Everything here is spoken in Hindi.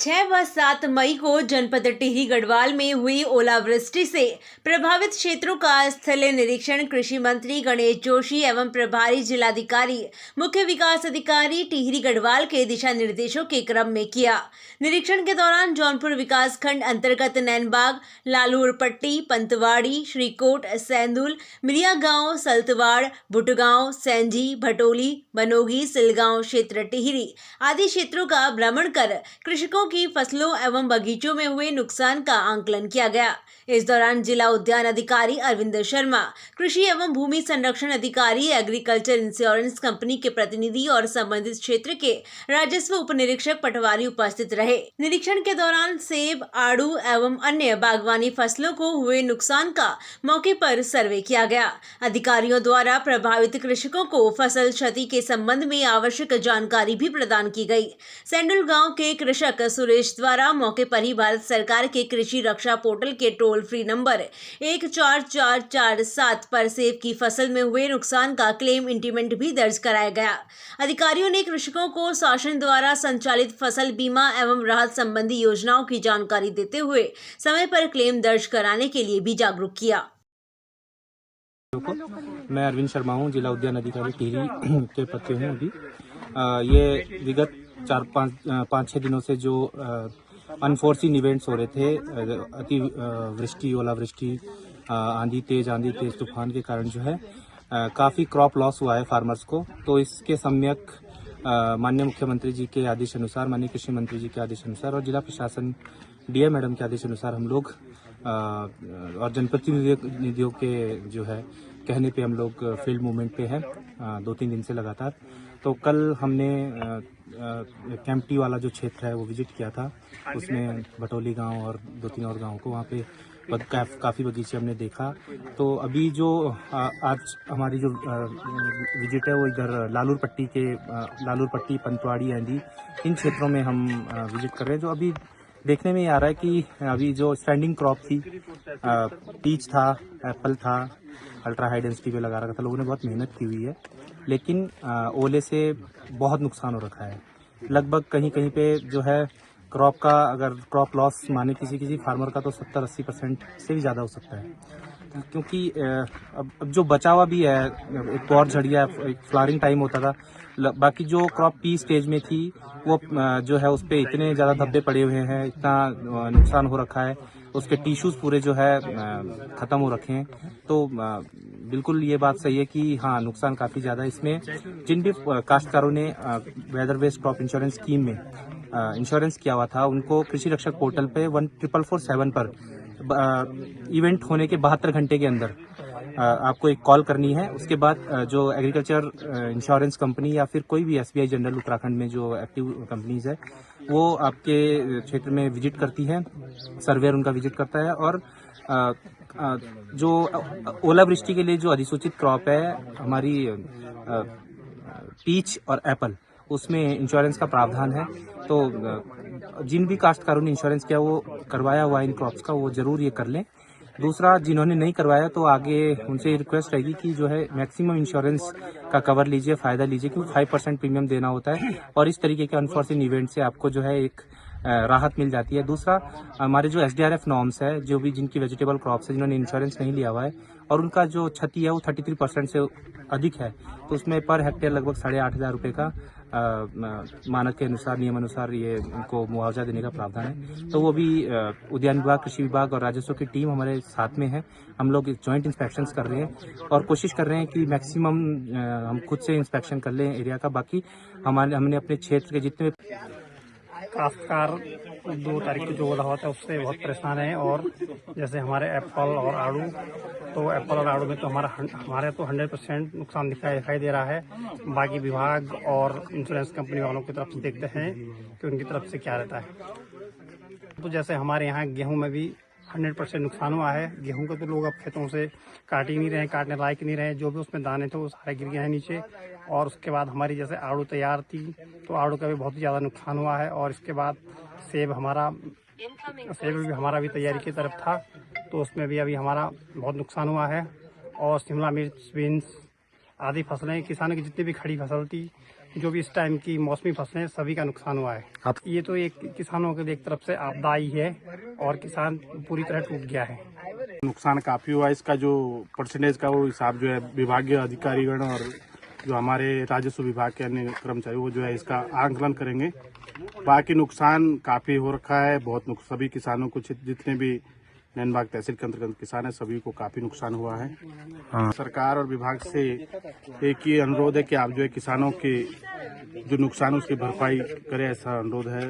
6 व 7 मई को जनपद टिहरी गढ़वाल में हुई ओलावृष्टि से प्रभावित क्षेत्रों का स्थलीय निरीक्षण कृषि मंत्री गणेश जोशी एवं प्रभारी जिलाधिकारी मुख्य विकास अधिकारी टिहरी गढ़वाल के दिशा निर्देशों के क्रम में किया। निरीक्षण के दौरान जौनपुर विकास खंड अंतर्गत नैनबाग, लालूरपट्टी, पंतवाड़ी, श्रीकोट, सैंदुल, मिरिया गांव, सल्तवाड़, बुटगांव, सैंजी, भटोली, बनोगी, सिलगांव क्षेत्र टिहरी आदि क्षेत्रों का भ्रमण कर कृषकों की फसलों एवं बगीचों में हुए नुकसान का आंकलन किया गया। इस दौरान जिला उद्यान अधिकारी अरविंद शर्मा, कृषि एवं भूमि संरक्षण अधिकारी, एग्रीकल्चर इंश्योरेंस कंपनी के प्रतिनिधि और संबंधित क्षेत्र के राजस्व उप निरीक्षक पटवारी उपस्थित रहे। निरीक्षण के दौरान सेब, आड़ू एवं अन्य बागवानी फसलों को हुए नुकसान का मौके पर सर्वे किया गया। अधिकारियों द्वारा प्रभावित कृषकों को फसल क्षति के संबंध में आवश्यक जानकारी भी प्रदान की गई। सैंडुल गाँव के कृषक सुरेश द्वारा मौके पर ही भारत सरकार के कृषि रक्षा पोर्टल के टोल फ्री नंबर 14447 पर सेब की फसल में हुए नुकसान का क्लेम इंटीमेंट भी दर्ज कराया गया। अधिकारियों ने कृषकों को शासन द्वारा संचालित फसल बीमा एवं राहत संबंधी योजनाओं की जानकारी देते हुए समय पर क्लेम दर्ज कराने के लिए भी जागरूक किया। मैं अरविंद शर्मा हूँ, जिला उद्यान अधिकारी टिहरी के पद पे हूँ अभी। ये विगत 4-5-6 दिनों से जो अनफोर्सिन इवेंट्स हो रहे थे, अति वृष्टि, ओलावृष्टि, तेज आंधी, तेज तूफान के कारण जो है काफ़ी क्रॉप लॉस हुआ है फार्मर्स को। तो इसके सम्यक माननीय मुख्यमंत्री जी के आदेश अनुसार, माननीय कृषि मंत्री जी के आदेश अनुसार और जिला प्रशासन डीएम मैडम के आदेश अनुसार हम लोग और जनप्रतिनिधियों के जो है कहने पे हम लोग फील्ड मूवमेंट पे हैं 2-3 दिन से लगातार। तो कल हमने कैंपटी वाला जो क्षेत्र है वो विजिट किया था, उसमें भटोली गांव और 2-3 और गांव को वहाँ पे काफ़ी बगीचे हमने देखा। तो अभी जो आज हमारी जो विजिट है वो इधर लालूरपट्टी, पंतवाड़ी, एंडी, इन क्षेत्रों में हम विजिट कर रहे हैं। जो अभी देखने में आ रहा है कि अभी जो स्टैंडिंग क्रॉप थी, पीच था, एप्पल था, अल्ट्रा हाई डेंसिटी पे लगा रखा था, लोगों ने बहुत मेहनत की हुई है, लेकिन ओले से बहुत नुकसान हो रखा है। लगभग कहीं कहीं पे जो है क्रॉप का, अगर क्रॉप लॉस माने किसी फार्मर का, तो 70-80% से भी ज़्यादा हो सकता है। क्योंकि अब जो बचा हुआ भी है, एक और झड़िया, एक फ्लावरिंग टाइम होता था, बाकी जो क्रॉप पी स्टेज में थी वो जो है उस पर इतने ज़्यादा धब्बे पड़े हुए हैं, इतना नुकसान हो रखा है, उसके टिश्यूज़ पूरे जो है ख़त्म हो रखे हैं। तो बिल्कुल ये बात सही है कि हाँ, नुकसान काफ़ी ज़्यादा है। इसमें जिन भी काश्तकारों ने weather based crop insurance scheme में इंश्योरेंस किया हुआ था, उनको कृषि रक्षक पोर्टल पे 14447 पर इवेंट होने के 72 घंटे के अंदर आपको एक कॉल करनी है। उसके बाद जो एग्रीकल्चर इंश्योरेंस कंपनी या फिर कोई भी SBI जनरल उत्तराखंड में जो एक्टिव कंपनीज है, वो आपके क्षेत्र में विजिट करती है, सर्वेयर उनका विजिट करता है। और जो ओलावृष्टि के लिए जो अधिसूचित क्रॉप है हमारी पीच और एप्पल, उसमें इंश्योरेंस का प्रावधान है। तो जिन भी काश्तकारों ने इंश्योरेंस किया, वो करवाया हुआ इन क्रॉप्स का, वो जरूर ये कर लें। दूसरा, जिन्होंने नहीं करवाया तो आगे उनसे रिक्वेस्ट रहेगी कि जो है मैक्सिमम इंश्योरेंस का कवर लीजिए, फ़ायदा लीजिए, क्योंकि 5% प्रीमियम देना होता है और इस तरीके के अनफॉर्चुनेट इवेंट से आपको जो है एक राहत मिल जाती है। दूसरा, हमारे जो SDRF नॉर्म्स है, जो भी जिनकी वेजिटेबल क्रॉप्स है, जिन्होंने इंश्योरेंस नहीं लिया हुआ है और उनका जो क्षति है वो 33% से अधिक है, तो उसमें पर हेक्टेयर लगभग 8,500 रुपये का मानक के अनुसार, नियम अनुसार ये उनको मुआवजा देने का प्रावधान है। तो वो भी उद्यान विभाग, कृषि विभाग और राजस्व की टीम हमारे साथ में है। हम लोग जॉइंट इंस्पेक्शंस कर रहे हैं और कोशिश कर रहे हैं कि मैक्सिमम हम खुद से इंस्पेक्शन कर लें एरिया का। बाकी हमने अपने क्षेत्र के जितने काश्तकार 2 तारीख को जो ओला हुआ था उससे बहुत परेशान है। और जैसे हमारे एप्पल और आड़ू, तो एप्पल और आड़ू में तो हमारे तो 100% नुकसान दिखाई दे रहा है। बाकी विभाग और इंश्योरेंस कंपनी वालों की तरफ से देखते हैं कि उनकी तरफ से क्या रहता है। तो जैसे हमारे यहाँ गेहूं में भी 100% नुकसान हुआ है। गेहूं को तो लोग अब खेतों से काट ही नहीं रहे, काटने लायक नहीं रहे, जो भी उसमें दाने थे वो सारे गिर गए हैं नीचे। और उसके बाद हमारी जैसे आड़ू तैयार थी, तो आड़ू का भी बहुत ज़्यादा नुकसान हुआ है। और इसके बाद सेब भी हमारा भी तैयारी की तरफ था, तो उसमें भी अभी हमारा बहुत नुकसान हुआ है। और शिमला मिर्च, बीन्स आदि फसलें, किसानों की जितनी भी खड़ी फसल थी जो भी इस टाइम की मौसमी फसलें सभी का नुकसान हुआ है। ये तो एक किसानों के एक तरफ से आपदा आई है और किसान पूरी तरह टूट गया है। नुकसान काफी हुआ। इसका जो परसेंटेज का वो हिसाब जो है विभागीय अधिकारीगण और जो हमारे राजस्व विभाग के अन्य कर्मचारी वो जो है इसका आंकलन करेंगे। बाकी नुकसान काफी हो रखा है, बहुत सभी किसानों को जितने भी नैनबाग तहसील के अंतर्गत किसान है सभी को काफी नुकसान हुआ है। सरकार और विभाग से एक ही अनुरोध है कि आप जो है किसानों के जो नुकसान उसकी भरपाई करें, ऐसा अनुरोध है।